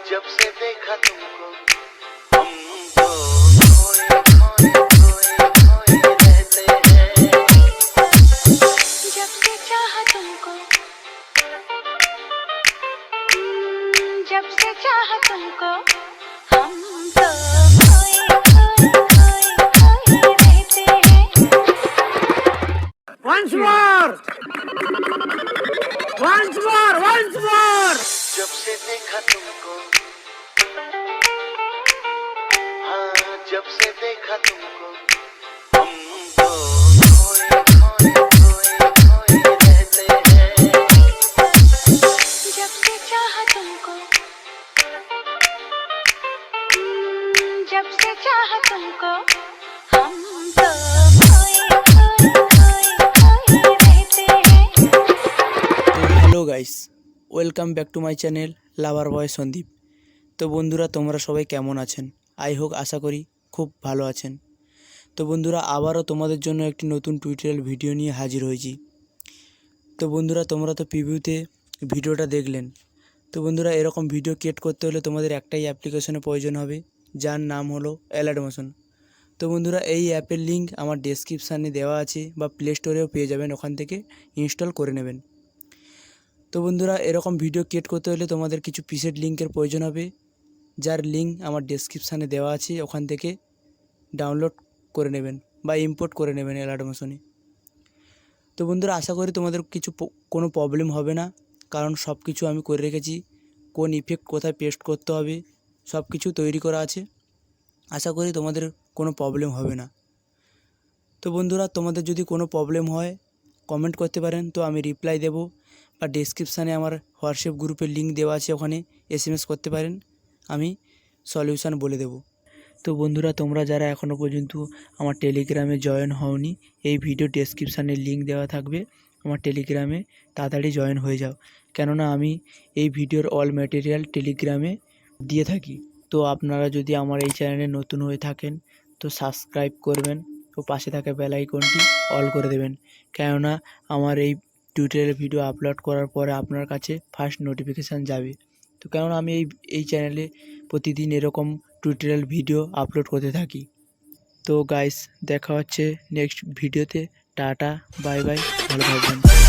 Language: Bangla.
जब से देखा तुमको हम तो खोए खोए खोए खोए रहते हैं। जब से चाहा तुमको, जब से चाहा तुमको हम तो खोए खोए खोए खोए रहते हैं। Once more! Once more! Once more! जब से देखा तुमको, हाँ जब से देखा तुमको हम तो खोए खोए खोए खोए रहते हैं। जब से चाहा तुमको, जब से चाहा तुमको हम तो खोए खोए खोए खोए रहते हैं। তো hello guys, welcome back to my channel lover boy Sandeep. তো বন্ধুরা, তোমরা সবাই কেমন আছেন? আশা করি খুব ভালো আছেন। তো বন্ধুরা, আবারও তোমাদের জন্য একটি নতুন টিউটোরিয়াল ভিডিও নিয়ে হাজির হয়েছি। তো বন্ধুরা, তোমরা তো প্রিভিউতে ভিডিওটা দেখলেন। তো বন্ধুরা, এরকম ভিডিও ক্রিয়েট করতে হলে তোমাদের একটাই অ্যাপ্লিকেশনের প্রয়োজন হবে, যার নাম হলো অ্যালার্ট মোশন। তো বন্ধুরা, এই অ্যাপের লিঙ্ক আমার ডেসক্রিপশানে দেওয়া আছে বা প্লে স্টোরেও পেয়ে যাবেন, ওখান থেকে ইনস্টল করে নেবেন। তো বন্ধুরা, এরকম ভিডিও ক্রিয়েট করতে হলে তোমাদের কিছু প্রিসেট লিঙ্কের প্রয়োজন হবে, যার লিঙ্ক আমার ডেসক্রিপশানে দেওয়া আছে, ওখান থেকে ডাউনলোড করে নেবেন বা ইম্পোর্ট করে নেবেন অ্যালার্ট মোশনে। তো বন্ধুরা, আশা করি তোমাদের কোনো প্রবলেম হবে না, কারণ সব কিছু আমি করে রেখেছি। কোন ইফেক্ট কোথায় পেস্ট করতে হবে সব কিছু তৈরি করা আছে। আশা করি তোমাদের কোনো প্রবলেম হবে না। তো বন্ধুরা, তোমাদের যদি কোনো প্রবলেম হয় কমেন্ট করতে পারেন, তো আমি রিপ্লাই দেব, বা ডেসক্রিপশানে আমার হোয়াটসঅ্যাপ গ্রুপের লিঙ্ক দেওয়া আছে, ওখানে SMS করতে পারেন, আমি সলিউশান বলে দেব। তো বন্ধুরা, তোমরা যারা এখনও পর্যন্ত আমার টেলিগ্রামে জয়েন হওনি, এই ভিডিও ডেসক্রিপশানে লিঙ্ক দেওয়া থাকবে, আমার টেলিগ্রামে তাড়াতাড়ি জয়েন হয়ে যাও, কেননা আমি এই ভিডিওর অল ম্যাটেরিয়াল টেলিগ্রামে দিয়ে থাকি। তো আপনারা যদি আমার এই চ্যানেলে নতুন হয়ে থাকেন তো সাবস্ক্রাইব করবেন ও পাশে থাকা বেল আইকনটি অল করে দেবেন, কেননা আমার এই টিউটোরিয়াল ভিডিও আপলোড করার পরে আপনার কাছে ফার্স্ট নোটিফিকেশান যাবে। তো কেননা আমি এই চ্যানেলে প্রতিদিন এরকম টিউটোরিয়াল ভিডিও আপলোড করতে থাকি। তো গাইস, দেখা হচ্ছে নেক্সট ভিডিওতে। টাটা, বাই বাই, ভালো থাকবেন।